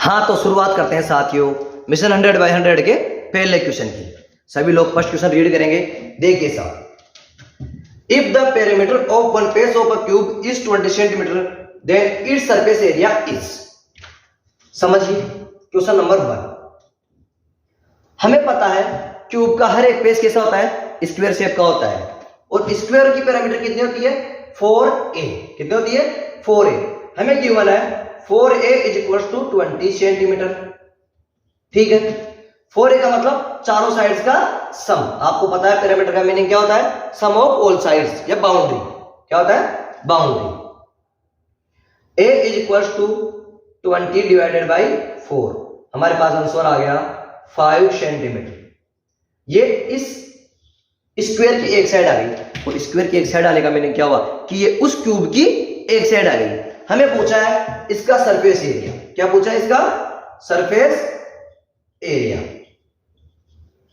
हाँ तो शुरुआत करते हैं साथियों मिशन 100/100 के पहले क्वेश्चन की। सभी लोग फर्स्ट क्वेश्चन रीड करेंगे। देखिए साहब, if the perimeter of one face of a cube is 20 centimetre then its surface area is. समझिए क्वेश्चन नंबर 1। हमें पता है क्यूब का हर एक फेस कैसा होता है, स्क्वायर शेप का होता है, और स्क्वायर की पैरामीटर कितनी होती है 4a। कितनी होती है 4a। हमें गिवन है 4a is equal to 20 centimetre. ठीक है, 4a का मतलब चारों साइड्स का सम। आपको पता है पैरामीटर का मीनिंग क्या होता है, सम ऑफ ऑल साइड्स या बाउंड्री। क्या होता है boundary. a is equal to 20 divided by 4। हमारे पास आंसर आ गया 5 सेंटीमीटर। ये इस स्क्वायर की एक साइड आ गई, और स्क्वायर की एक साइड आने का मीनिंग क्या हुआ कि ये उस क्यूब की एक साइड आ गई। हमें पूछा है इसका सरफेस एरिया। क्या पूछा है इसका surface area.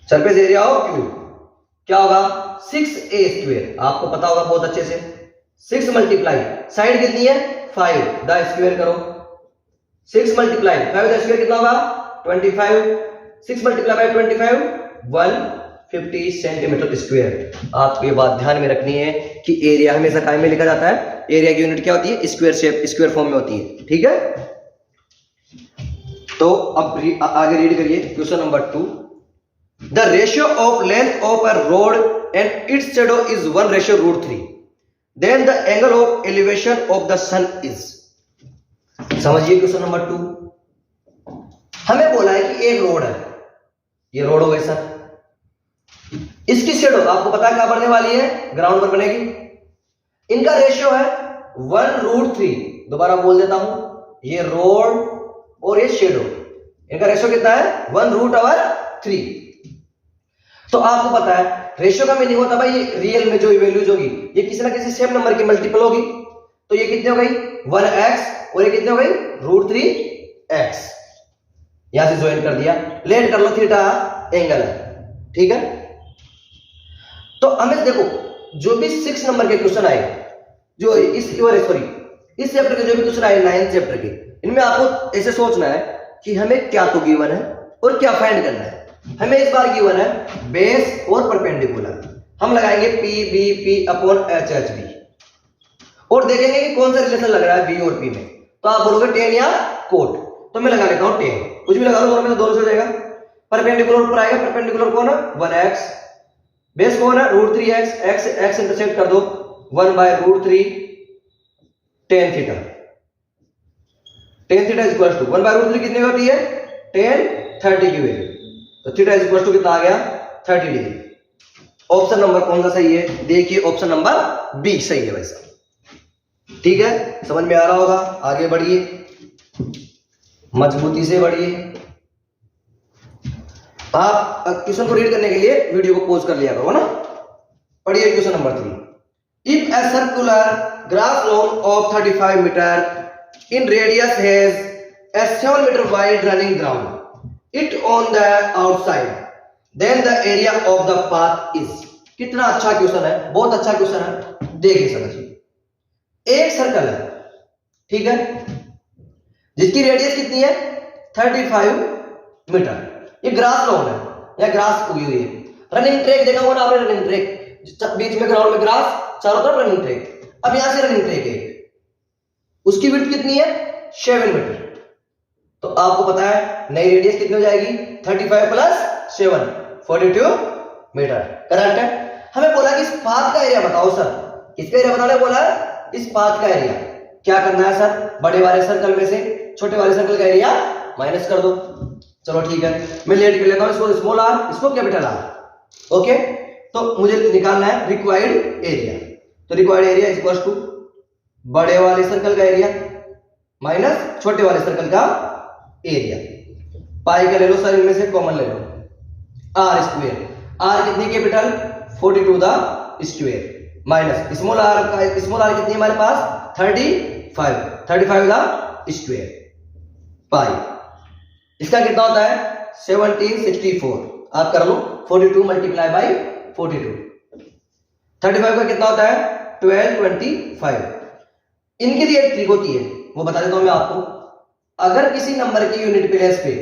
Surface area of cube क्या होगा 6a स्क्वायर। आपको पता होगा बहुत अच्छे से। 6 मल्टीप्लाई साइड कितनी है 5, द स्क्वायर करो। 6 मल्टीप्लाई 5 द स्क्वायर कितना होगा 25। 6 मल्टीप्लाई बाय 25 150 सेंटीमीटर स्क्वायर। आपको ये बात ध्यान में रखनी है कि एरिया हमेशा काय में लिखा जाता है, एरिया की यूनिट क्या होती है स्क्वायर शेप, स्क्वायर फॉर्म में होती है। ठीक है, तो अब आगे रीड करिए question number 2। The ratio of length of a road and its shadow is 1:√3 then the angle of elevation of the sun is. समझिए क्वेश्चन नंबर 2। हमें बोला है कि एक रोड है, ये रोड हो गई सर, इसकी शेडो आपको पता है क्या बनने वाली है, ग्राउंड पर बनेगी। इनका रेशियो है 1√3। दोबारा बोल देता हूं, ये रोड और ये शेडो, इनका रेशियो कितना है 1√3। तो आपको पता है रेशियो का मीनिंग होता है भाई ये रियल में जो वैल्यूज होगी ये किसी ना किसी सेम नंबर की मल्टीपल होगी। तो ये कितने हो गई 1x और ये कितने हो गई √3x। यहां से ज्वाइन कर दिया, लेट कर लो, थीटा एंगल है। ठीक है, तो हमें देखो जो भी 6 नंबर के क्वेश्चन आए, जो इस चैप्टर के जो भी क्वेश्चन आए 9th चैप्टर के, इनमें आपको ऐसे सोचना है कि हमें क्या तो गिवन है और क्या फाइंड करना है। हमें इस बार गिवन है बेस और परपेंडिकुलर। हम लगाएंगे PBP अपॉन HHB और देखेंगे कि कौन सा रिलेशन लग रहा है B और P में। तो आप बोलोगे टेन या कोट, तो मैं लगा लेता हूं टेन, कुछ भी लगा लो, दोनों में से दोनों से हो जाएगा। परपेंडिकुलर ऊपर आएगा, परपेंडिकुलर कौन है 1x, बेस कौन है √3x, x इंटरसेक्ट कर दो 1/√3 tan theta. tan theta is equal to 1/√3 कितनी होती है tan 30 की वैल्यू, तो थीटा इज इक्वल टू कितना आ गया 30 डिग्री। ऑप्शन नंबर कौन सा सही है, देखिए ऑप्शन नंबर बी सही है भाई साहब। ठीक है, समझ में आ रहा होगा। आगे बढ़िए, मजबूती से बढ़िए। आप क्वेश्चन को रीड करने के लिए वीडियो को पॉज कर लिया करो ना। पढ़िए question number 3। If a circular grass lawn of 35 metre in radius has a 7 metre wide running ground it on the outside then the area of the path is. कितना अच्छा क्वेश्चन है, बहुत अच्छा क्वेश्चन है। देखिए समझिए, एक सर्कल है, ठीक है, जिसकी रेडियस कितनी है 35 मीटर। ये ग्रास लॉन है या ग्रास उगी हुई है। रनिंग ट्रैक देखा होगा ना आपने, रनिंग ट्रैक बीच में ग्राउंड में ग्रास, चारों तरफ रनिंग ट्रैक। अब यहां से रनिंग ट्रैक है, उसकी विड्थ कितनी है 7 मीटर। तो आपको पता है नई रेडियस कितनी हो जाएगी 35 + 7 42 मीटर। करेक्ट है। हमें बोला कि इस पाथ का एरिया बताओ सर, किसका एरिया बताने बोला है, इस पाथ का एरिया। क्या करना है सर, बड़े वाले सर्कल में से छोटे वाले सर्कल का एरिया माइनस कर दो। चलो ठीक है, मैं लेट कर लेता हूं इसको स्मॉल r, इसको कैपिटल R। ओके, तो मुझे निकालना है रिक्वायर्ड एरिया। तो required area is equal to बड़े वाले सर्कल का एरिया माइनस छोटे वाले सर्कल का एरिया। पाई का ले लो सर, इनमें से कॉमन ले लो, r स्क्वायर। r कितनी capital 42 the square minus small r का, स्मॉल r कितनी हमारे पास 35 द स्क्वायर पाई। इसका कितना होता है 1764। आप कर लो 42 मल्टीप्लाई बाई 42। 35 का कितना होता है 1225। इनकी जो एक ट्रिक होती है वो बता देता हूं मैं आपको। अगर किसी नंबर की यूनिट प्लेस पे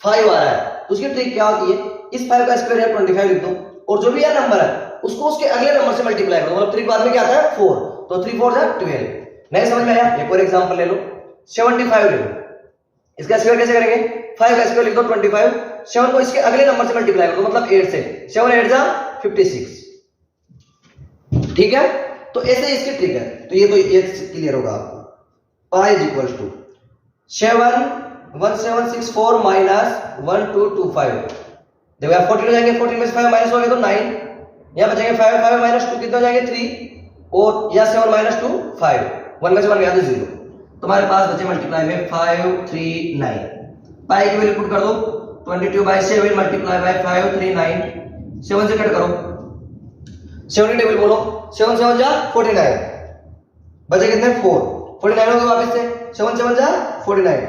5 आ रहा है तो उसकी ट्रिक क्या होती है, इस 5 का स्क्वायर है 25 लिख दो, और जो भी यह नंबर है उसको उसके अगले नंबर से मल्टीप्लाई करो, मतलब ट्रिक बाद में क्या आता है 4, तो 3 4 जा 12। नहीं समझ में आया? एक और एग्जांपल ले लो, 75 ले लो, इसका स्क्वायर कैसे करेंगे, 5 का स्क्वायर लिख दो 25, 7 को इसके अगले नंबर से मल्टीप्लाई करो, मतलब 8 से, 7 8 जा 56। ठीक है, तो ऐसे इसकी ट्रिक है। तो ये क्लियर होगा आपको। Pi is equal to 71764 minus 1225। देखो यार 14 हो जाएंगे, 14 में से 5 माइनस हो गए तो 9, यहाँ बचेंगे 5 5 माइनस 2 कितने हो जाएंगे 3, और यहाँ 7 माइनस 2 5, 1 में से 1 गया तो 0। तुम्हारे पास बचे मल्टीप्लाई में 5 3 9। पाई की वैल्यू पुट कर दो, 22/7 मल्टीप्लाई बाय 5 3 9, 7 से कट करो, 7 टेबल बोलो, 7 7 जा 49, बचे कितने 4, 49 हो गए वापस से, 7 7 जा 49,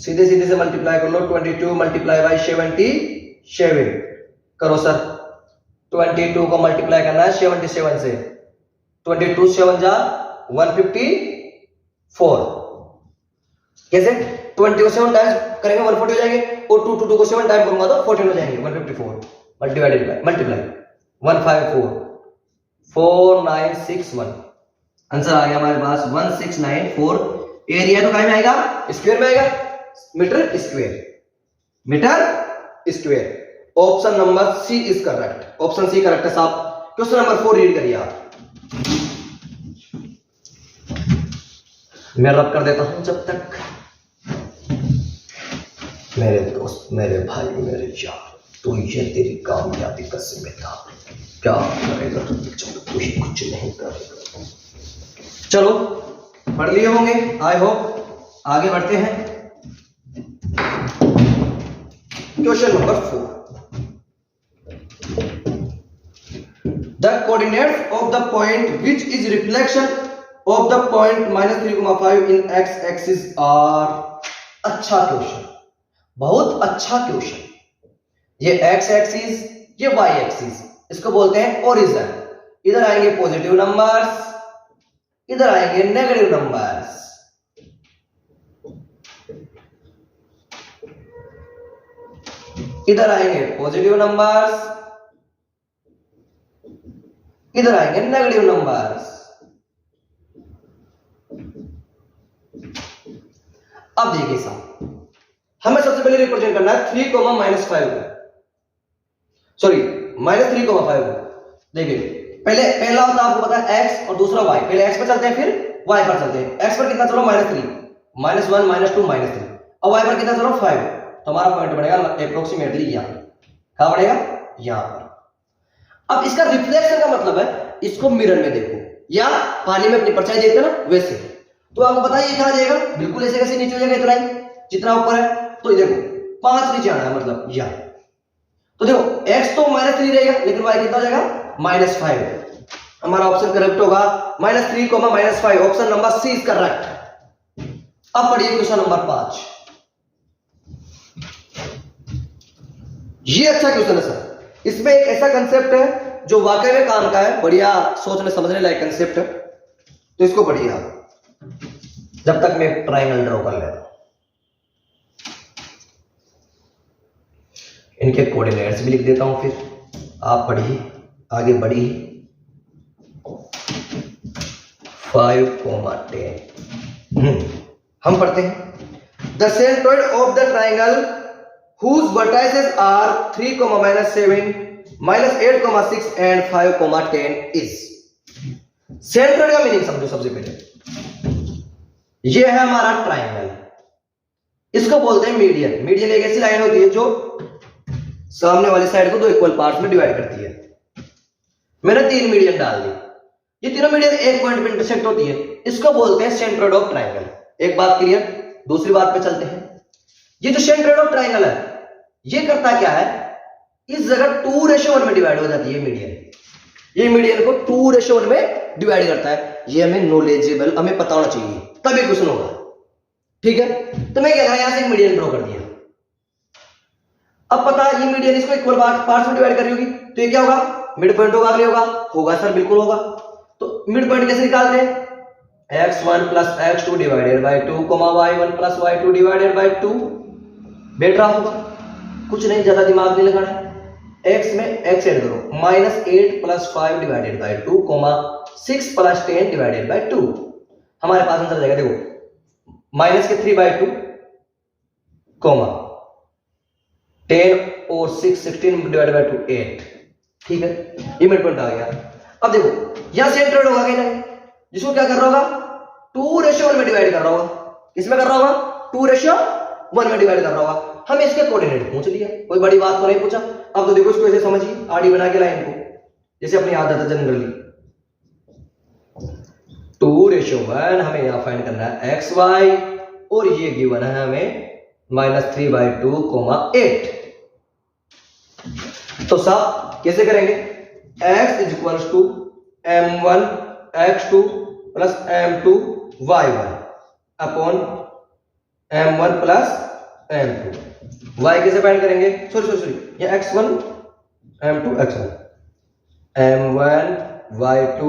सीधे सीधे से मल्टीप्लाई कर लो, 22 मल्टीप्लाई बाय 77 करो सर, 22 को मल्टीप्लाई करना है 77 से, 22 7 जा 154, कैसे 20 को 7 टाइम्स करेंगे 140 हो जाएंगे, और 2 2 को 7 टाइम करूंगा तो 14 हो जाएंगे, 154 मल्टीप्लाई 154 4961, आंसर आ गया हमारे पास 1694। एरिया तो कहां में आएगा, स्क्वायर में आएगा, metre square. Option number C is correct, option C correct है साहब। क्वेश्चन नंबर 4 रीड करिए आप, मैं रब कर देता हूं जब तक। मेरे दोस्त, मेरे भाई, मेरे यार, तो ये तेरी कामयाबी का जिम्मेदार, क्या करेगा तू ही कुछ नहीं करेगा। चलो पढ़ लिए होंगे आई होप, आगे बढ़ते हैं। Question number 4, the coordinates of the point which is reflection of the point -3,5 in x axis are। अच्छा क्वेश्चन, बहुत अच्छा क्वेश्चन। ये x एक्सिस, ये y एक्सिस, इसको बोलते हैं ओरिजिन। इधर आएंगे पॉजिटिव नंबर्स, इधर आएंगे नेगेटिव नंबर्स। इधर आएंगे पॉजिटिव नंबर्स, इधर आएंगे नेगेटिव नंबर्स। अब देखिए साहब, हमें सबसे पहले रिप्रेजेंट करना है 3, -5 सॉरी -3,5। देखिए पहले पहला होता है आपको पता है x और दूसरा y। पहले x पर चलते हैं फिर y पर चलते हैं। x पर कितना चलो -3, -1 -2 -3, और y पर कितना चलो 5। तो हमारा पॉइंट बनेगा अप्रोक्सीमेटली यहाँ, कहां बनेगा, यहाँ पर। अब इसका रिफ्लेक्शन का मतलब है इसको मिरर में देखो या पानी में अपनी परछाई देखते ना वैसे। तो आपको पता है ये कहां जाएगा, बिल्कुल ऐसे कैसे नीचे हो जाएगा, इतना ही जितना ऊपर है। तो देखो 5 नीचे आना है, मतलब यहाँ। तो देखो x तो -3 रहेगा, लेकिन y कितना हो जाएगा -5। हमारा ऑप्शन करेक्ट होगा -3, -5। Option number C is correct. अब पढ़िए क्वेश्चन नंबर 5। ये अच्छा क्वेश्चन है सर। इसमें एक ऐसा कंसेप्ट है जो वाकई में काम का है, बढ़िया सोचने समझने लायक कंसेप्ट है। तो इसको पढ़िए आप, जब तक मैं ट्रायंगल ड्रॉ कर लेता हूं। इनके कोऑर्डिनेट्स भी लिख देता हूं, फिर आप पढ़िए, आगे बढ़िए। 5, 10 हम पढ़ते हैं। The centroid of the triangle whose vertices are 3, -7, -8, 6 and 5, 10 is। Centroid का मीनिंग समझो सबसे पहले। ये है हमारा ट्राइंगल, इसको बोलते हैं मीडियन। मीडियन एक ऐसी लाइन होती है जो सामने वाली साइड को 2 इक्वल पार्ट्स में डिवाइड करती है। मैंने 3 मीडियन डाल दी, ये तीनों मीडियन एक पॉइंट पे इंटरसेक्ट होती है, इसको बोलते हैं सेंट्रोइड ऑफ ट्राइंगल। एक बात क्लियर, दूसरी बात पे चलते हैं। ये जो सेंट्रोइड ऑफ ट्राइंगल है, ये करता क्या है, इस जगह 2:1 में डिवाइड हो जाती है मीडियन। ये मीडियन को 2:1 में डिवाइड करता है। ये हमें नॉलेजेबल, हमें पता होना चाहिए, तभी क्वेश्चन होगा। ठीक है, तो मैं क्या करा, यहां से एक मीडियन ड्रॉ कर दिया। अब पता है ये मीडियन इसको इक्वल पार्ट्स में डिवाइड करी होगी, तो ये क्या होगा, मिड पॉइंट होगा, अगले होगा सर, बिल्कुल होगा। तो मिड पॉइंट कैसे निकालते हैं, x1 plus x2 divided by 2 comma y1 plus y2 divided by 2। बैठ रहा होगा, कुछ नहीं, ज्यादा दिमाग नहीं लगाना। x में x ऐड करो, -8 plus 5 divided by 2 comma 6 plus 10 divided by 2। हमारे पास आंसर आ जाएगा, देखो माइनस के 3/2 कोमा 10 और 6 16 डिवाइडेड बाई 2 8। ठीक है, ये मिड पॉइंट आ गया। अब देखो यहां सेंट्रोइड होगा क्या, नहीं, जिसको क्या कर रहा होगा 2:1 में डिवाइड कर रहा होगा। किसमें कर रहा होगा 2:1 में डिवाइड कर रहा होगा। हम इसके कोऑर्डिनेट पूछ लिया, कोई बड़ी बात तो नहीं पूछा। अब तो देखो इसको ऐसे समझिए, आड़ी बना के लाइन को, जैसे अपनी आदत है जनरली। 2:1 हमें यहां फाइंड करना है xy, और ये गिवन है हमें -3/2 कोमा 8। तो सब कैसे करेंगे, x is equals to m1 x2 plus m2 y1 upon m1 plus m2। y कैसे फाइंड करेंगे, सॉरी ये x1 m2 x1 m1 y2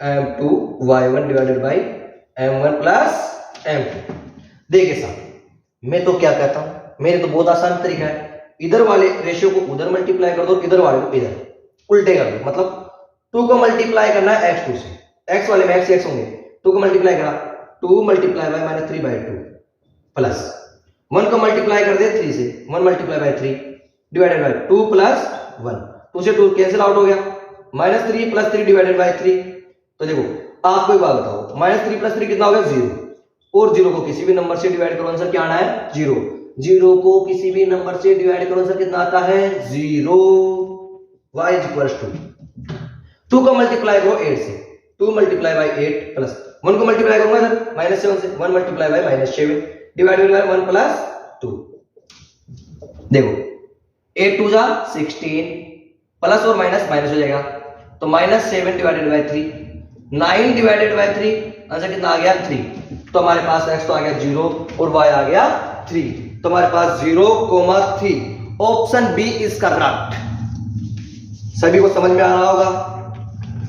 m2 y1 divided by m1 plus m2। देखिए साहब, मैं तो क्या कहता हूं, मेरे तो बहुत आसान तरीका है, इधर वाले रेशियो को उधर मल्टीप्लाई कर दो, इधर वाले को इधर उल्टे कर दो। मतलब 2 को मल्टीप्लाई करना है x2 से, x वाले में x होंगे, 2 को मल्टीप्लाई करा 2 मल्टीप्लाई बाय -3/2 प्लस 1 को मल्टीप्लाई कर दे 3 से, 1 multiply by 3 divided by 2 plus 1, 2 से 2 कैंसिल आउट हो गया, -3 प्लस 3 डिवाइडेड बाय 3। तो देखो आपको एक बात बताओ, -3 प्लस 3 कितना हो गया 0, और 0 को किसी भी नंबर से डिवाइड करो, आंसर क्या आना है 0। 0 को किसी भी नंबर से डिवाइड करो, आंसर कितना आता है 0। y इज इक्वल्स टू 2 को मल्टीप्लाई करो 8 से, 2 मल्टीप्लाई बाय 8 प्लस 1 को मल्टीप्लाई करूंगा इधर -7 से, 1 multiply by -7 divided by 1 plus 2। देखो 8 2 जा 16 प्लस और माइनस माइनस हो जाएगा, तो -7 divided by 3, 9 divided by 3, answer कितना आ गया 3। तो हमारे पास x तो आ गया 0 और y आ गया 3, तो हमारे पास 0,3 ऑप्शन बी इज करेक्ट। सभी को समझ में आ रहा होगा,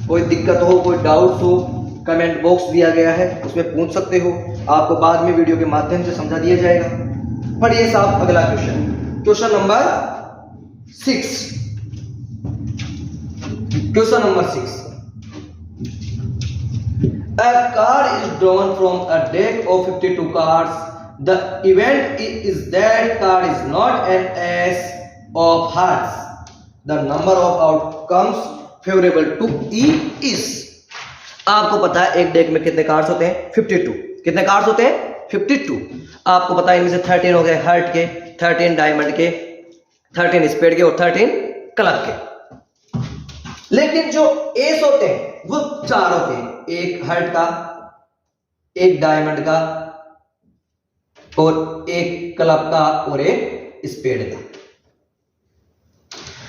कोई दिक्कत हो, कोई डाउट हो, कमेंट बॉक्स दिया गया है उसमें पूछ सकते हो, आपको बाद में वीडियो के माध्यम से समझा दिया जाएगा। पढ़िए साहब अगला question number 6। Question number 6, a card is drawn from a deck of 52 cards. The event is that card is not an ace of hearts. The number of outcomes favorable to E is। आपको पता है एक deck में कितने cards होते हैं 52। कितने cards होते हैं 52। आपको पता है इनमें से 13 हो गए हार्ट के, 13 डायमंड के, 13 स्पेड के और 13 क्लब के। लेकिन जो एस होते हैं वो 4 होते हैं, एक हार्ट का, एक डायमंड का और एक क्लब का और एक स्पेड का।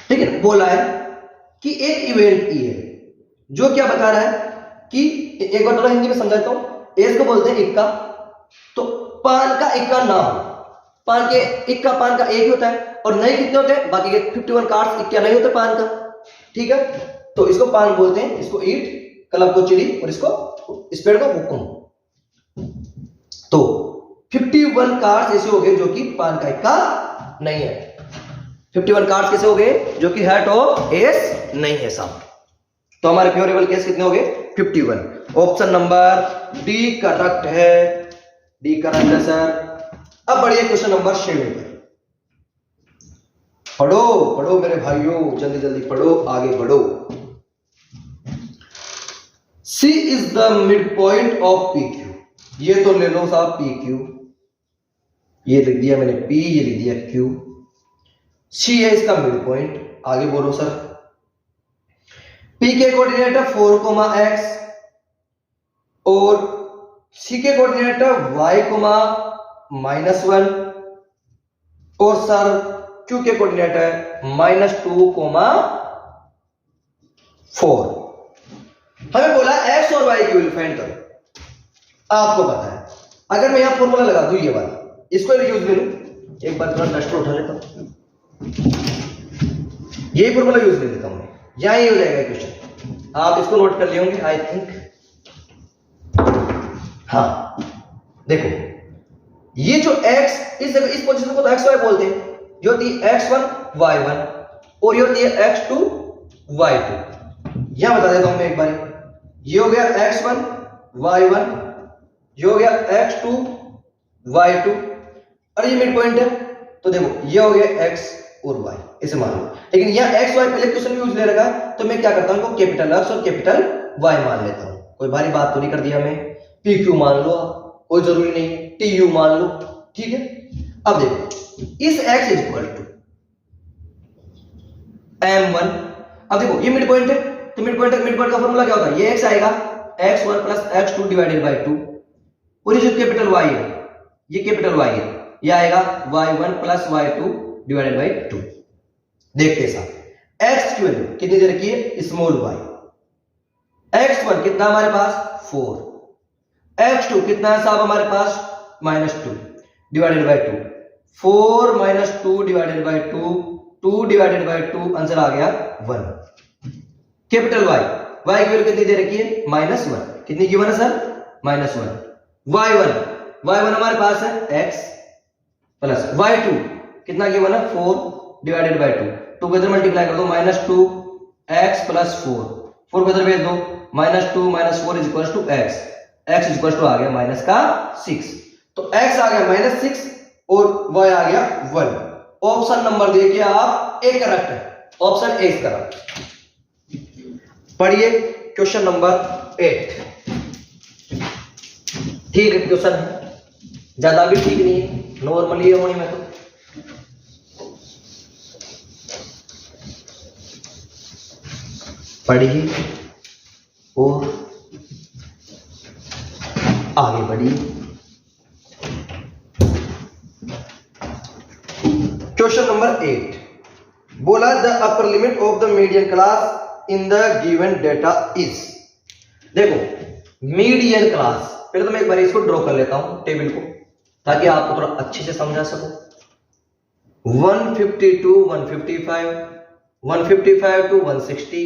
ठीक है, बोला है कि एक इवेंट ई है जो क्या बता रहा है कि एक बार थोड़ा हिंदी में समझाता हूं। एस को बोलते हैं इक्का, तो पान का इक्का ना हो, पान के इक्का पान का एक ही होता है और नहीं कितने होते हैं, बाकी के 51 कार्ड्स इक्का नहीं होते पान का। ठीक है, तो इसको पान बोलते हैं, इसको ईट, क्लब को चिड़ी और इसको स्पेड को हुक्म। तो 51 कार्ड्स ऐसे हो गए जो कि पान का इक्का नहीं है। 51 कार्ड्स कैसे हो गए जो कि हार्ट ऑफ एस नहीं है साहब। तो हमारे फेवरेबल केस कितने हो गए 51। ऑप्शन नंबर डी करेक्ट है, डी करेक्ट है सर। अब बढ़िए क्वेश्चन नंबर 7 पर। पढ़ो पढ़ो मेरे भाइयों, जल्दी जल्दी पढ़ो, आगे बढ़ो। C is the midpoint of PQ। ये तो ले लो साहब PQ, ये लिख दिया मैंने P, ये लिख दिया Q। C है इसका मिड पॉइंट। आगे बोलो सर। P के कोऑर्डिनेट है 4,x और C के कोऑर्डिनेट है y, -1 और सर Q के कोऑर्डिनेट है -2,4। हमें बोला x और y की वैल्यू फाइंड करो। आपको पता है अगर मैं यहां फॉर्मूला लगा दूं ये वाला, इसको यूज ले लूं, एक बार थोड़ा डस्टर उठा लेता हूं, यही फॉर्मूला यूज ले लेता हूं, यहां ही हो जाएगा क्वेश्चन। आप इसको नोट कर लिए होंगे आई थिंक। हाँ देखो, ये जो x इस पोजीशन को तो xy बोलते हैं, जो होती है x1 y1 और ये होती है x2 y2। यहां बता देता हूं मैं एक बार, ये हो गया x1 y1, ये हो गया x2 y2 और ये मिड पॉइंट है, तो देखो ये हो गया x और y, इसे मान लो। लेकिन यहाँ x y पहले क्वेश्चन में यूज ले रखा, तो मैं क्या करता हूं, इनको कैपिटल x और कैपिटल y मान लेता हूं। कोई भारी बात तो नहीं कर दिया मैं, pq मान लो, कोई जरूरी नहीं है, tu मान लो, ठीक है। अब देखो इस x is equal to m1, अब देखो ये मिड पॉइंट है, तो मिड पॉइंट का फॉर्मूला क्या होता है, ये x आएगा x1 plus x2 divided by 2, और ये जो कैपिटल y है, ये कैपिटल y है, ये आएगा y1 plus y2 divided by 2। देखते साहब, x की वैल्यू कितनी दे रखी है, स्मॉल y, x1 कितना हमारे पास 4, x2 कितना है साहब हमारे पास -2 divided by 2, 4 minus 2 divided by 2, 2 divided by 2, answer आ गया 1। कैपिटल y, y की वैल्यू कितनी दे रखी है -1, कितनी गिवन है सर -1। y1 हमारे पास है x प्लस y2 कितना गिवन है 4 डिवाइडेड बाय 2, 2 को इधर मल्टीप्लाई कर दो -2 x प्लस 4 को इधर भेज दो, -2 - 4 is equal to x, x is equal to आ गया -6, तो x आ गया -6 और y आ गया 1। ऑप्शन नंबर देखिए आप ए करेक्ट है, ऑप्शन ए इज करेक्ट। पढ़िए क्वेश्चन नंबर 8, ठीक है क्वेश्चन है, ज्यादा भी ठीक नहीं है, नॉर्मली है होनी में तो। पढ़िए और आगे बढ़िए। क्वेश्चन नंबर 8 बोला the upper limit of the median class in the given data is. देखो मीडियन क्लास, पहले तो मैं एक बार इसको ड्रॉ कर लेता हूं टेबल को, ताकि आपको थोड़ा अच्छे से समझा सकूं। 152 155, 155 टू 160,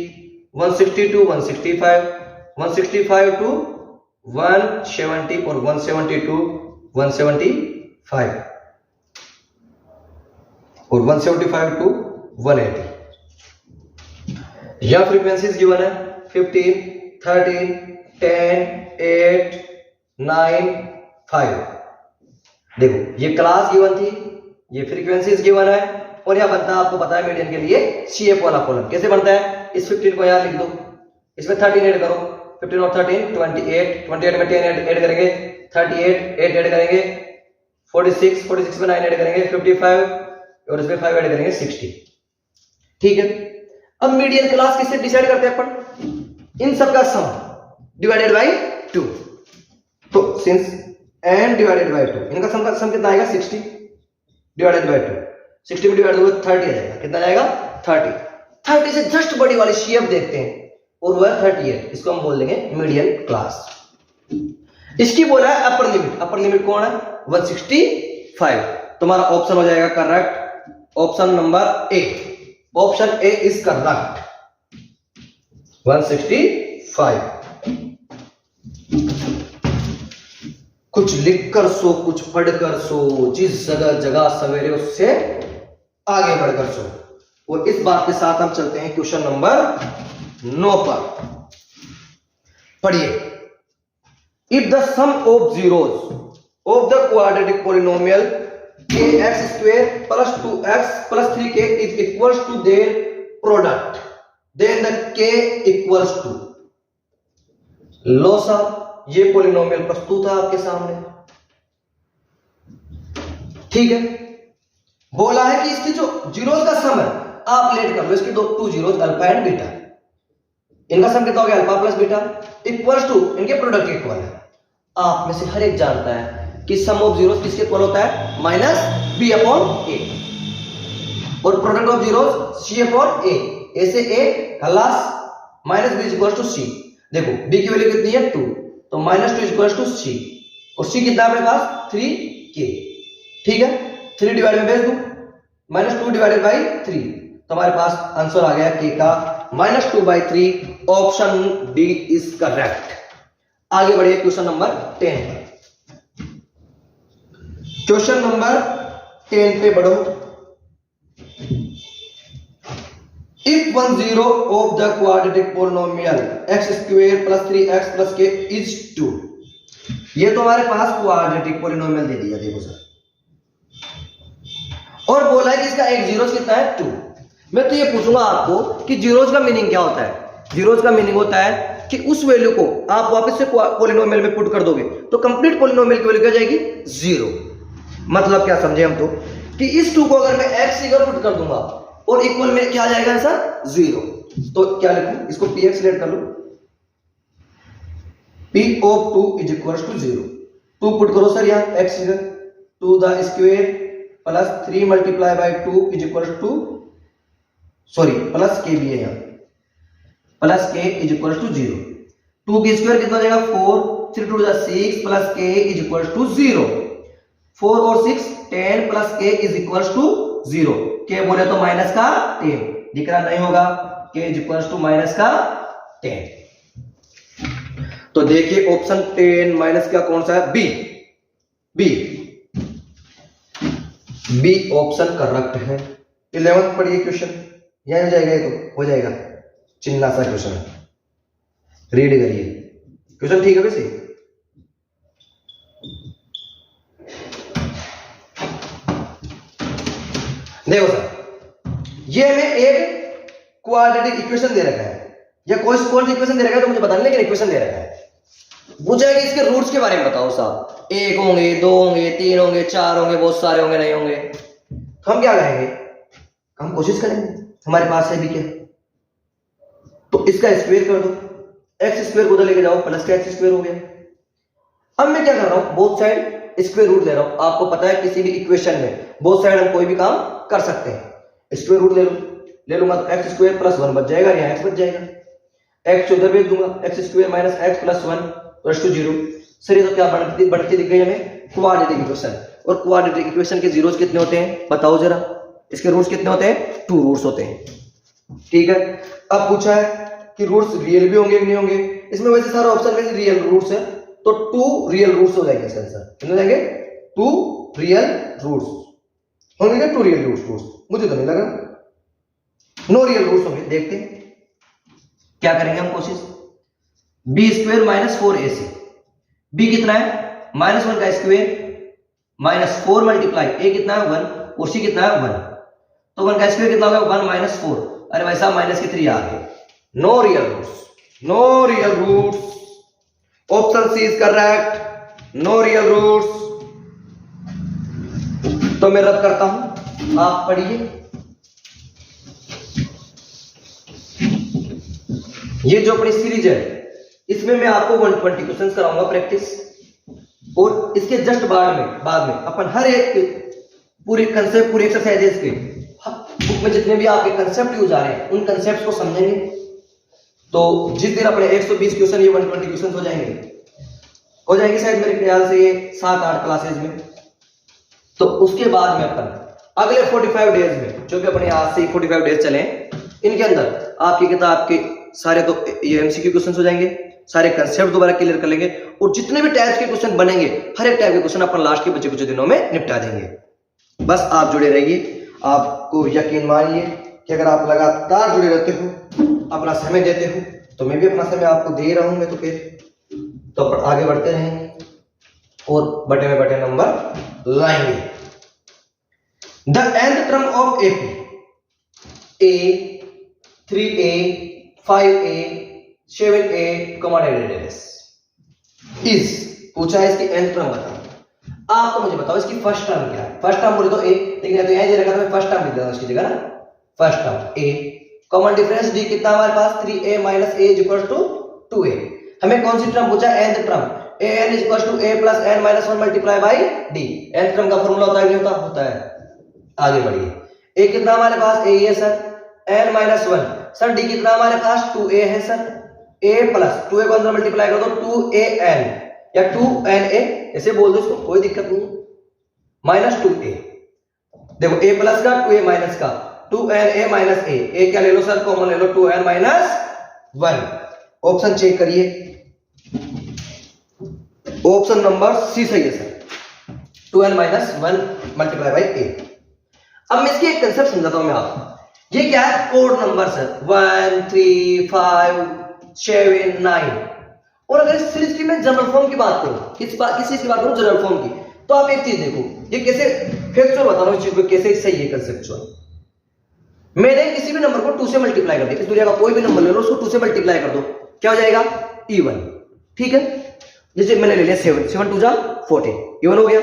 160 टू 165, 165 टू 170 और 170 टू 175 और 175 टू 180। यह फ्रीक्वेंसीज गिवन है 15, 13, 10, 8, 9, 5। देखो ये क्लास गिवन थी, ये फ्रीक्वेंसीज गिवन है, और यह बनता है आपको पता है मीडियन के लिए CF वाला कॉलम कैसे बनता है। इस 15 को यहां लिख दो, इसमें 13 ऐड करो, 15 और 13 28, 28 में 10 ऐड करेंगे, 38 8 ऐड करेंगे, 46 46 में 9 ऐड करेंगे, 55 और इसमें 5 ऐड करेंगे 60। ठीक है, अब मीडियन क्लास किससे डिसाइड करते हैं अपन, इन सब का सम डिवाइडेड बाय 2। तो सिंस n डिवाइडेड बाय 2, इनका सम कितना आएगा 60 डिवाइडेड बाय 2, 60 में डिवाइड होगा 30 आ जाएगा, कितना आएगा 30। 30 से जस्ट बड़ी वाली शेप देखते हैं और वह 30 है, इसको हम बोल देंगे मीडियन क्लास। इसकी बोला है अपर लिमिट, अपर लिमिट कौन है 165। तुम्हारा ऑप्शन हो जाएगा correct, option number A, option A is correct 165। कुछ लिखकर सो, कुछ पढ़कर सो, जिस जगह जगह सवेरे उससे आगे बढ़कर सो। और इस बात के साथ हम चलते हैं क्वेश्चन नंबर 9 पर। पढ़िए, if the sum of zeros of the quadratic polynomial ax square plus 2x plus 3k is equals to their product, then the k equals to। लो साहब, ये पॉलिनोमियल प्रस्तुत है आपके सामने, ठीक है। बोला है कि इसकी जो जीरोस का सम है, आप लेट कर लो इसकी two zeros alpha and beta, इनका सम कितना हो गया alpha plus beta, equals to इनके प्रोडक्ट के इक्वल है। आप में से हर एक जानता है कि सम ऑफ जीरोस किसके इक्वल होता है माइनस बी अपॉन ए, और product of zeros C upon A, A से A plus minus B equals to C. देखो बी की वैल्यू कितनी है 2, तो -2 इक्वल्स टू सी, और सी कितना है अपने पास 3k, ठीक है। 3 डिवाइड में भेज दूं, -2 डिवाइडेड बाई 3, तो हमारे पास आंसर आ गया k का -2/3, ऑप्शन डी इज करेक्ट। आगे बढ़िए क्वेश्चन नंबर 10। क्वेश्चन नंबर 10 पे बढ़ो। If one zero of the quadratic polynomial x square plus 3x plus k is 2, ये तो हमारे पास क्वाड्रेटिक पॉलिनोमियल दे दिया, देखो सर, और बोला है कि इसका एक जीरोस कितना है 2। मैं तो ये पूछूंगा आपको कि जीरोस का मीनिंग क्या होता है। जीरोस का मीनिंग होता है कि उस वैल्यू को आप वापस से पॉलिनोमियल में पुट कर दोगे तो कंप्लीट पॉलिनोमियल की वैल्यू क्या जाएगी 0। मतलब क्या समझे हम तो कि इस 2 को अगर मैं x की जगह पुट कर दूंगा और इक्वल में क्या आ जाएगा आंसर 0, तो क्या लिखूं, इसको px लेट कर लो, p of 2 is equals to 0। 2 put करो सर यहाँ x इधर, 2 the square plus 3 multiply by 2 is equal to, sorry plus k भी है यहाँ, plus k is equal to 0। 2 की स्क्वायर कितना हो जाएगा 4, 3 2 6 plus k is equal to 0। 4 और 6 10 plus k is equal to 0। k बोले तो माइनस का 10 दिख रहा नहीं होगा, k is equal to minus का 10। तो देखिए ऑप्शन 10 माइनस का कौन सा है, बी ऑप्शन करेक्ट है। 11th पढ़िए क्वेश्चन, यह हो जाएगा, ये तो हो जाएगा, चिन्ना सा क्वेश्चन रीड करिए, क्वेश्चन ठीक है वैसे। देखो सर, ये हमें एक क्वाड्रेटिक इक्वेशन दे रखा है, या कौन सी इक्वेशन दे रखा है तो मुझे बताने, लेकिन इक्वेशन दे रखा है। पूछा है कि इसके रूट्स के बारे में बताओ साहब, 1 होंगे, 2 होंगे, 3 होंगे, 4 होंगे, बहुत सारे होंगे, नहीं होंगे। तो हम क्या करेंगे, हम कोशिश करेंगे, हमारे पास है भी क्या, तो इसका स्क्वायर कर दो, एक्स स्क्वायर को उधर लेके जाओ, प्लस का एक्स स्क्वायर हो गया। अब मैं क्या कर रहा हूं, बोथ साइड स्क्वायर रूट ले रहा हूं। आपको पता है किसी भी इक्वेशन में बोथ साइड हम कोई भी काम कर सकते हैं। स्क्वायर रूट ले लूंगा तो एक्स स्क्वायर प्लस 1 बच जाएगा, यहाँ एक्स बच जाएगा, एक्स उधर भेज दूंगा, x square minus x plus 1 equals to 0। Sir ये तो क्या बढ़ती दिख गई हमें, क्वाड्रेटिक इक्वेशन। और क्वाड्रेटिक इक्वेशन के जीरोस कितने होते हैं बताओ जरा, इसके रूट्स कितने होते हैं, 2 रूट्स होते हैं। ठीक है, अब पूछा है कि रूट्स रियल भी होंगे कि नहीं होंगे। इसमें वैसे सारा ऑप्शन में रियल रूट्स है, तो 2 रियल रूट्स हो जाएंगे इसका आंसर, कितने हो जाएंगे, 2 रियल रूट्स होंगे, 2 रियल रूट्स, मुझे तो नहीं लगा, नो रियल रूट्स होंगे। देखते हैं क्या करेंगे हम कोशिश। B square minus 4ac, B कितना है -1 का स्क्वायर माइनस 4 मल्टीप्लाई ए कितना है 1 और सी कितना है 1, तो 1 का स्क्वायर कितना होगा 1 माइनस 4, अरे भाई साहब माइनस के 3 आ गए, no real roots, no real roots, option C is correct, no real roots. तो मैं रब करता हूं, आप पढ़िए। ये जो अपनी सीरीज है इसमें मैं आपको 120 क्वेश्चंस कराऊंगा प्रैक्टिस, और इसके जस्ट बाद में अपन हर एक पूरे कंसेप्ट, पूरे एक्सरसाइजेस के बुक में जितने भी आपके कंसेप्ट यूज आ रहे हैं उन कंसेप्ट को समझेंगे। तो जिस दिन अपने 120 क्वेश्चन, ये 120 क्वेश्चन हो जाएंगे शायद मेरे ख्याल से ये 7-8 क्लासेज में। तो उसके बाद में अपन अगले 45 डेज में, जो भी अपने आज से 45 डेज चले, इनके अंदर आपकी किताब के सारे तो ये एमसीक्यू क्वेश्चन हो जाएंगे, सारे कंसेप्ट दोबारा क्लियर कर लेंगे, और जितने भी टाइप्स के क्वेश्चन बनेंगे हर एक टाइप के क्वेश्चन अपन लास्ट के बचे कुछ दिनों में निपटा देंगे। बस आप जुड़े रहिए। आपको यकीन मानिए कि अगर आप लगातार जुड़े रहते हो, अपना समय देते हो, तो मैं भी अपना समय आपको दे रहा हूं, मैं तो फिर तो आगे बढ़ते रहेंगे और बटे में बटे नंबर लाएंगे। The nth term of AP, A, 3A, 5A, 7A, is पूछा है इसकी nth टर्म बताओ। आप तो मुझे बताओ इसकी फर्स्ट टर्म क्या है। फर्स्ट टर्म बोले तो A, लेकिन तो यहां दे रखा था, मैं फर्स्ट टर्म लिख देता उसकी जगह ना, first term A, common difference D कितना हमारे पास 3A minus A is equal to 2A। हमें कौन सी टर्म पूछा, nth term, an is equal to A plus n minus 1 multiply by D। nth term का फॉर्मूला होता है नहीं होता, होता है। आगे बढ़िए, A कितना हमारे पास, A है sir, n minus 1, sir D कितना हमारे पास 2A है सर, A प्लस 2A को अंदर मल्टीप्लाई कर दो 2AN या 2NA, ऐसे बोल दो इसको, कोई दिक्कत नहीं, माइनस 2A। देखो A प्लस का 2A माइनस का 2NA माइनस A क्या ले लो सर, कॉमन ले लो 2N माइनस 1। ऑप्शन चेक करिए, ऑप्शन नंबर सी सही है sir, 2n minus 1 multiply by a। अब मैं इसकी एक कंसेप्ट समझाता हूं मैं आपको। ये क्या है? ओड नंबर्स है, 1 3 5 7 9। और अगर इस सीरीज की मैं जनरल फॉर्म की बात करूं, किस चीज की बात करूं? जनरल फॉर्म की। तो आप एक चीज देखो, ये कैसे फैक्चुअल बता रहा हूं इस चीज को, कैसे सही है कंसेप्चुअल। मैंने किसी भी नंबर को 2 से मल्टीप्लाई कर दिया, इस दुनिया का कोई भी नंबर ले लो, उसको 2 से मल्टीप्लाई कर दो, क्या हो जाएगा? इवन। ठीक है, जैसे मैंने ले लिया 7, 7 2 जा 14, इवन हो गया।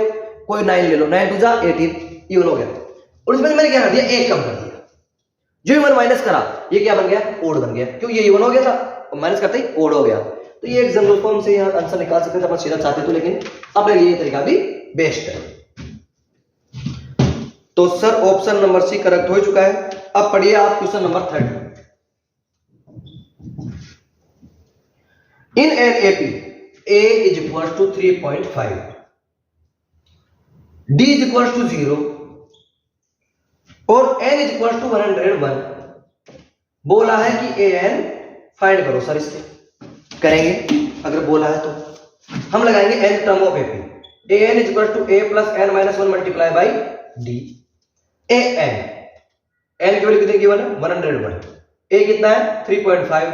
कोई 9 ले लो, 9 2 जा 18, इवन हो गया। और इसमें मैंने क्या कर दिया? एक कम कर दिया, जो इवन माइनस करा, ये क्या बन गया? ओड बन गया। क्यों? ये इवन हो गया था और माइनस करते ही ओड हो गया। तो ये एक जनरल फॉर्म से यहाँ आंसर निकाल सकते थे अपन सीधा चाहते तो, लेकिन अपने लिए ये तरीका भी बेस्ट है। तो sir option number C correct हो चुका है। अब पढ़िए आप question number 30। In an AP a is equals to 3.5, d is equals to 0 और n is equals to 101। बोला है कि an फाइंड करो। सर इसके करेंगे, अगर बोला है तो हम लगाएंगे n term of AP. an is equals to a plus n minus 1 multiply by d। an n की वैल्यू कितनी गिवन है? 101। a कितना है? 3.5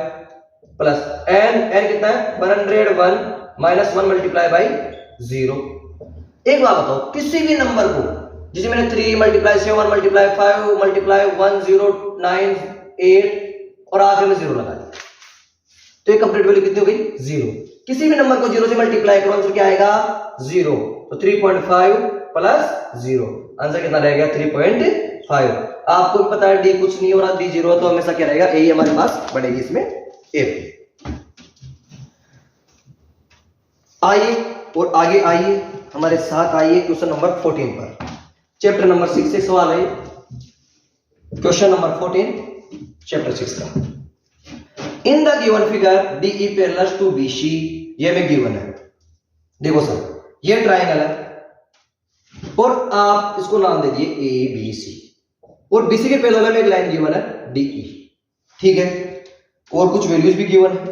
प्लस n कितना है? 101 माइनस 1 मल्टीप्लाई बाई 0। एक बात बताओ, किसी भी नंबर को जिसे मैंने 3 मल्टीप्लाई 7 मल्टीप्लाई 5 मल्टीप्लाई 1 0 9 8 और आखिर में 0 लगा दिया, तो ये कंप्लीट वैल्यू कितनी हो गई? 0। किसी भी नंबर को 0 से मल्टीप्लाई करो, आंसर क्या आएगा? 0। तो 3.5 प्लस 0, आंसर कितना रहेगा? 3.5। आपको पता है डी कुछ नहीं हो रहा, डी 0 है, तो हमेशा क्या रहेगा? ए हमारे पास बढ़ेगी इसमें ए। आइए और आगे आइए, हमारे साथ आइए क्वेश्चन नंबर 14 पर। चैप्टर नंबर 6 से सवाल है, क्वेश्चन नंबर 14 चैप्टर 6 का। In the given figure DE parallel to BC, ये में गिवन है। देखो सर, ये ट्राइंगल है और आप इसको नाम दे दिए ABC, और BC के पैरेलल में एक लाइन गिवन है DE। ठीक है, और कुछ वैल्यूज भी गिवन है।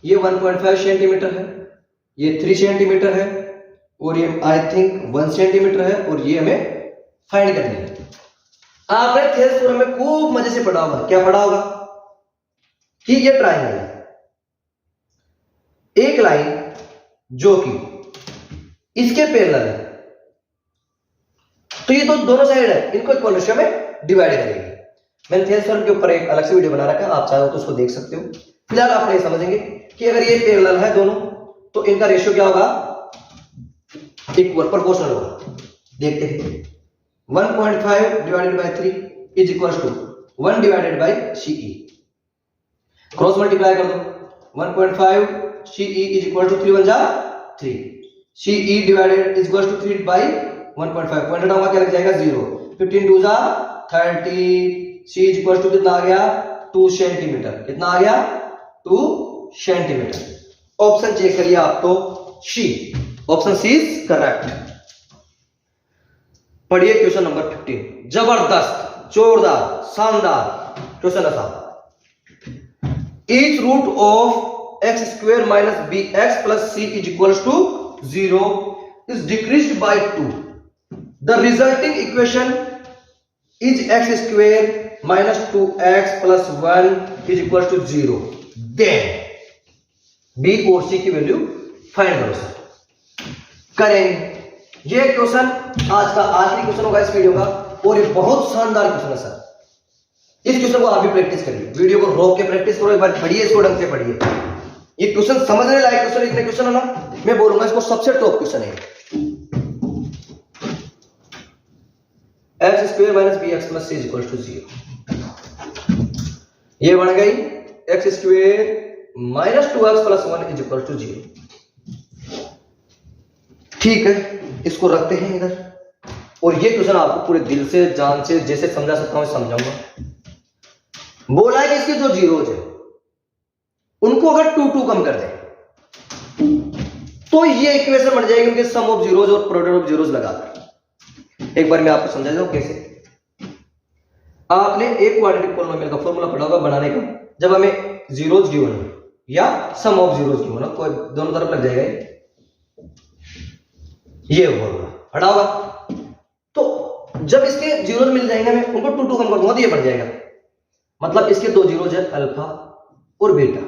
ये 1.5 सेंटीमीटर है, ये 3 सेंटीमीटर है, और ये आई थिंक 1 सेंटीमीटर है, और ये हमें फाइंड करनी है। आपने थेल्स थ्योरम में खूब मजे से पढ़ा होगा। क्या पढ़ा होगा? कि ये ट्राइंगल है, एक लाइन जो कि इसके पैरेलल है, तो ये तो दोनों साइड है, इनको इक्वल रेशियो में डिवाइड करेंगे। मैंने थेल्स थ्योरम के ऊपर एक अलग से वीडियो बना रखा है, आप चाहो तो उसको देख सकते हो। फिलहाल आप ये समझेंगे कि अगर ये पैरेलल है दोनों, तो इनका रेशियो क्या होगा? इक्वल, प्रोपोर्शनल होगा। देखते हैं, 1.5 divided by 3 is equal to 1 divided by CE। Cross multiply कर दो, 1.5 CE इज इक्वल टू 3 1 जा 3, CE divided is equal to 3 by 1.5, point होगा क्या लग जाएगा? 0। 15 2 जा 30, C इज इक्वल टू कितना आ गया? 2 सेंटीमीटर। कितना आ गया? 2 सेंटीमीटर। ऑप्शन चेक करिए आप, तो C, option C is correct. पढ़िए क्वेश्चन नंबर 15। जबरदस्त, जोरदार, शानदार क्वेश्चन है साहब। Each root of x square minus bx plus c is equal to 0 is decreased by 2। The resulting equation is x square minus 2x plus 1 is equal to 0। Then B और C की value find करो sir. करेंगे। ये question आज का आखिरी question होगा इस वीडियो का, और ये बहुत शानदार क्वेश्चन है सर। इस क्वेश्चन को आप भी प्रैक्टिस करिए, वीडियो को रोक के प्रैक्टिस करो, एक बार पढ़िए इसको, ढंग से पढ़िए। ये क्वेश्चन समझने लायक क्वेश्चन, इतने क्वेश्चन है ना, मैं बोलूंगा इसको सबसे टॉप क्वेश्चन है। x square minus bx plus c is equal to 0। ये बन गई x square minus 2x plus 1 is equal to 0। ठीक है, इसको रखते हैं इधर, और ये क्वेश्चन आपको पूरे दिल से, जान से, जैसे समझा सकता हूं समझाऊंगा। बोला है कि इसके जो जीरोज है उनको अगर 2 2 कम कर दें तो ये इक्वेशन बन जाएगी उनके सम ऑफ जीरोज और प्रोडक्ट ऑफ जीरोज लगाकर। एक बार मैं आपको समझा दूं कैसे। आपने एक क्वाड्रेटिक पॉलिनोमियल का फॉर्मूला पढ़ा होगा बनाने का, जब हमें जीरोज गिवन हो या सम ऑफ जीरोज गिवन हो, कोई दोनों तरफ लग जाएगा ये फॉर्मूला। हटाओगा तो जब इसके जीरोज मिल जाएंगे मैं उनको 2 2 कम कर दूंगा तो ये बढ़ जाएगा, मतलब इसके 2 जीरोज है अल्फा और बीटा।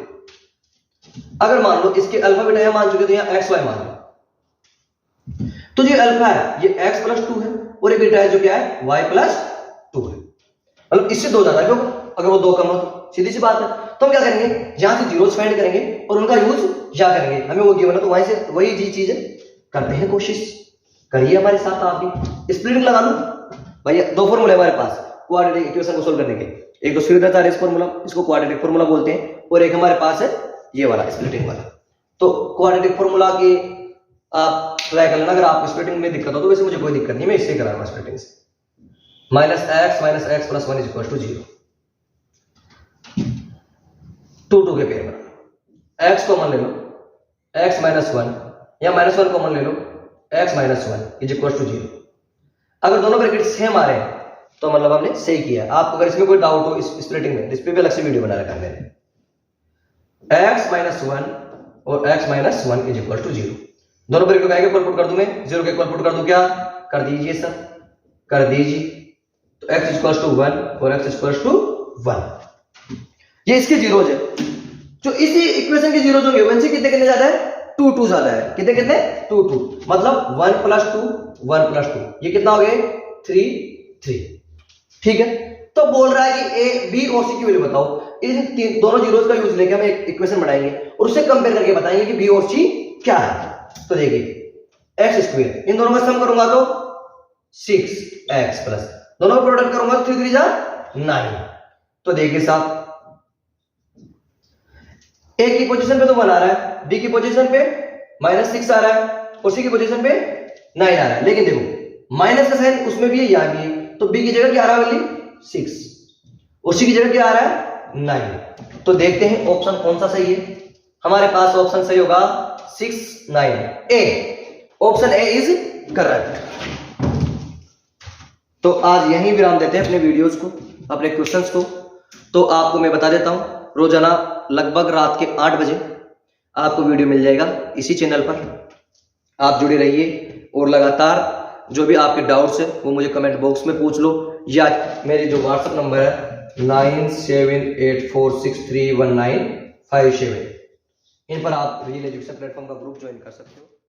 अगर मान लो इसके अल्फा बीटा यहां मान चुके तो यहां एक्स वाई मान लो, तो जो अल्फा है ये x प्लस 2 है और ये बीटा है जो क्या है y प्लस 2 है, मतलब इससे 2 ज्यादा क्यों, अगर वो 2 कम हो तो सीधी सी बात है। तो हम क्या करेंगे, यहां से जीरोस फाइंड करेंगे और उनका यूज यहां करेंगे, हमें वो गिवन है तो वहीं से वही जी चीज करते हैं, कोशिश करिए हमारे साथ आप भी। स्प्लिटिंग लगा लो भैया, 2 फॉर्मूले हमारे पास क्वाड्रेटिक इक्वेशन को सोल्व करने के, एक तो श्रीधर फॉर्मूला, इसको क्वाड्रेटिक फॉर्मूला बोलते हैं, और एक हमारे पास है ये वाला स्प्लिटिंग वाला। तो क्वाड्रेटिक फॉर्मूला की आप ट्राई कर लेना, अगर आपको स्प्लिटिंग में दिक्कत हो तो वैसे मुझे कोई दिक्कत नहीं, मैं इससे करा रहा हूं स्प्लिटिंग से। -x plus 1 is equal to 0, 2 2 के पेयर बना, x कॉमन ले लो, x माइनस 1 या -1 कॉमन ले लो, x minus 1 is equal to 0। अगर दोनों ब्रैकेट सेम आ रहे हैं तो मतलब हमने सही किया। आपको अगर इसमें कोई डाउट हो इस स्प्लिटिंग में, इस पे भी अलग से वीडियो बना रखा है मैंने। x माइनस 1 और x minus 1 is equal to 0, दोनों ब्रैकेट को इक्वल पुट कर दूं मैं, 0 के इक्वल पुट कर दूं, क्या कर दीजिए सर, कर दीजिए, तो x इक्वल टू 1 और x इक्वल टू 1, ये इसके जीरोज है। जो इसी इक्वेशन के जीरोज होंगे वैसे कितने कितने ज्यादा है, 2 2 ज्यादा है, कितने कितने 2 2, मतलब 1 प्लस 2, ये कितना हो गया 3 3, ठीक है। तो बोल रहा है कि ए बी और सी की वैल्यू बताओ, इन दोनों जीरोज का यूज लेके हम एक इक्वेशन बनाएंगे और उससे कंपेयर करके बताएंगे कि बी और सी क्या है। तो देखिए एक्स स्क्वायर, इन दोनों का सम करूंगा तो 6x प्लस, दोनों का प्रोडक्ट करूंगा तो 3 3 जा 9। तो देखिए साहब ए की पोजीशन पे तो 1 आ रहा है, बी की पोजीशन पे -6 आ रहा है और सी की पोजीशन पे 9 आ रहा है, लेकिन देखो माइनस का साइन उसमें भी है यहाँ भी है, तो बी की जगह क्या आ रहा है वैल्यू 6 और सी की जगह क्या आ रहा है 9। तो देखते हैं ऑप्शन कौन सा सही है, हमारे पास ऑप्शन सही होगा 6 9 ए, ऑप्शन ए इज करेक्ट। तो आज यहीं विराम देते हैं अपने वीडियोस को, अपने क्वेश्चंस को। तो आपको मैं बता देता हूं रोजाना लगभग रात के 8 बजे आपको वीडियो मिल जाएगा इसी चैनल पर, आप जुड़े रहिए और लगातार जो भी आपके डाउट्स है वो मुझे कमेंट बॉक्स में पूछ लो, या मेरी जो व्हाट्सएप नंबर है 9784631957, इन पर आप रियल एजुकेशन प्लेटफॉर्म का ग्रुप ज्वाइन कर सकते हो।